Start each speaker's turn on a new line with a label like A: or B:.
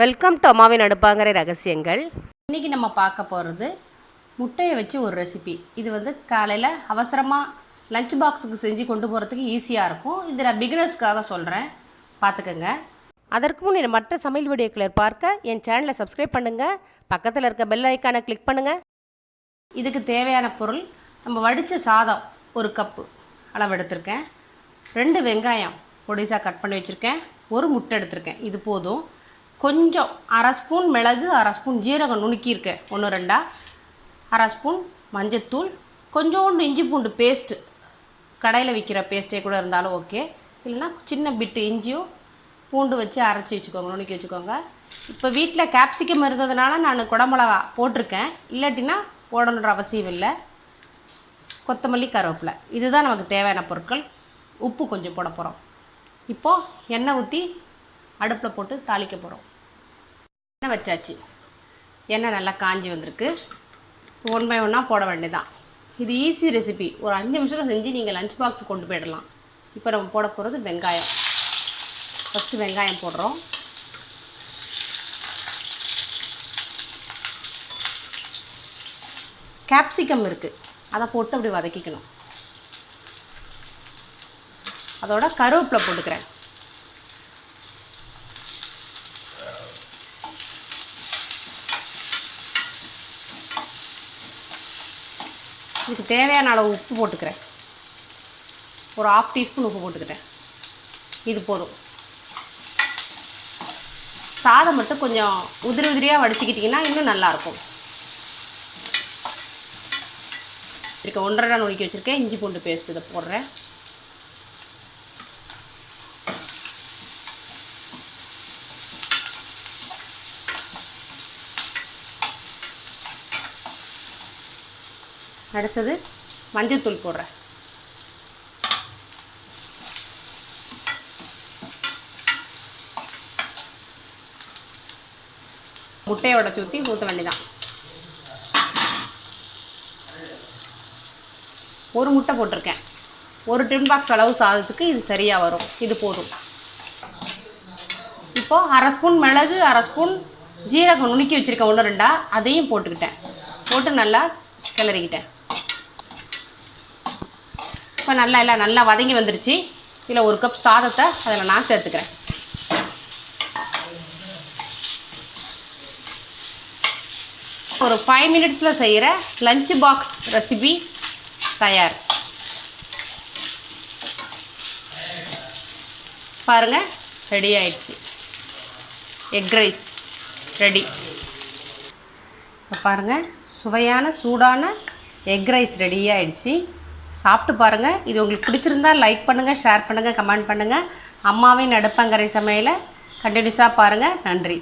A: Welcome to அம்மாவின் அடுப்பாங்கரை ரகசியங்கள். இன்றைக்கி நம்ம பார்க்க போகிறது முட்டையை வச்சு ஒரு ரெசிபி. இது காலையில் அவசரமாக லஞ்ச் பாக்ஸுக்கு செஞ்சு கொண்டு போகிறதுக்கு ஈஸியாக இருக்கும். இது நான் பிகினர்ஸ்க்காக சொல்கிறேன், பார்த்துக்கோங்க. அதற்கு முன் மற்ற சமையல் வீடியோக்களை பார்க்க என் சேனலை சப்ஸ்கிரைப் பண்ணுங்கள், பக்கத்தில் இருக்க பெல் ஐக்கானை கிளிக் பண்ணுங்கள். இதுக்கு தேவையான பொருள், நம்ம வடித்த சாதம் 1 கப்பு அளவு எடுத்திருக்கேன், 2 வெங்காயம் பொடிசாக கட் பண்ணி வச்சுருக்கேன், 1 முட்டை எடுத்திருக்கேன், இது போதும். கொஞ்சம் 1/2 ஸ்பூன் மிளகு, 1/2 ஸ்பூன் ஜீரகம் நுணுக்கியிருக்கேன் 1-2, 1/2 ஸ்பூன் மஞ்சத்தூள், கொஞ்சோண்டு இஞ்சி பூண்டு பேஸ்ட்டு, கடையில் விற்கிற பேஸ்ட்டே கூட இருந்தாலும் ஓகே, இல்லைனா சின்ன பிட்டு இஞ்சியும் பூண்டு வச்சு அரைச்சி வச்சுக்கோங்க, நுணுக்கி வச்சுக்கோங்க. இப்போ வீட்டில் கேப்சிகம் இருந்ததுனால நான் குடமிளகா போட்டிருக்கேன், இல்லாட்டினா போடணுன்ற அவசியம் இல்லை. கொத்தமல்லி, கருவேப்பிலை, இதுதான் நமக்கு தேவையான பொருட்கள். உப்பு கொஞ்சம் போட போகிறோம். இப்போது எண்ணெய் ஊற்றி அடுப்பில் போட்டு தாளிக்க போகிறோம். எண்ணெய் வச்சாச்சு, எண்ணெய் நல்லா காஞ்சி வந்திருக்கு. 1 by 1 போட வேண்டியதான். இது ஈஸி ரெசிபி, ஒரு 5 நிமிஷத்தில் செஞ்சு நீங்கள் லஞ்ச் பாக்ஸ் கொண்டு போயிடலாம். இப்போ நம்ம போட போகிறது வெங்காயம். ஃபஸ்ட்டு வெங்காயம் போடுறோம். கேப்சிகம் இருக்குது, அதை போட்டு அப்படி வதக்கிக்கணும். அதோட கருவேப்பிலை போட்டுக்கிறேன். இதுக்கு தேவையான அளவு உப்பு போட்டுக்கிறேன், ஒரு 1/2 டீஸ்பூன் உப்பு போட்டுக்கிறேன், இது போதும். சாதம் மட்டும் கொஞ்சம் உதிரி உதிரியாக வடிச்சிக்கிட்டிங்கன்னா இன்னும் நல்லாயிருக்கும். இருக்க 1.5 நுணுக்கி வச்சுருக்கேன் இஞ்சி பூண்டு பேஸ்ட், இதை போடுறேன். அடுத்தது மஞ்சள்தூள் போடுறேன். முட்டையை உடச்சி ஊற்றி ஊற்ற வேண்டியதான். 1 முட்டை போட்டிருக்கேன், 1 டின் பாக்ஸ் அளவு சாதத்துக்கு இது சரியாக வரும், இது போதும். இப்போது 1/2 ஸ்பூன் மிளகு, 1/2 ஸ்பூன் ஜீரகம் நுணுக்கி வச்சுருக்கேன் 1-2, அதையும் போட்டுக்கிட்டேன், போட்டு நல்லா கிளறிக்கிட்டேன். இப்போ நல்லா வதங்கி வந்துருச்சு. இதில் 1 கப் சாதத்தை அதில் நான் சேர்த்துக்கிறேன். ஒரு 5 மினிட்ஸில் செய்கிற லஞ்ச் பாக்ஸ் ரெசிபி தயார். பாருங்கள், ரெடி ஆயிடுச்சு. Egg rice ready. இப்போ பாருங்கள், சுவையான சூடான எக் ரைஸ் ரெடி ஆயிடுச்சு. சாப்பிட்டு பாருங்கள். இது உங்களுக்கு பிடிச்சிருந்தால் லைக் பண்ணுங்கள், ஷேர் பண்ணுங்கள், கமெண்ட் பண்ணுங்கள். அம்மாவின் அடுப்பங்கரை சமையலை கண்டினியூஸாக பாருங்கள். நன்றி.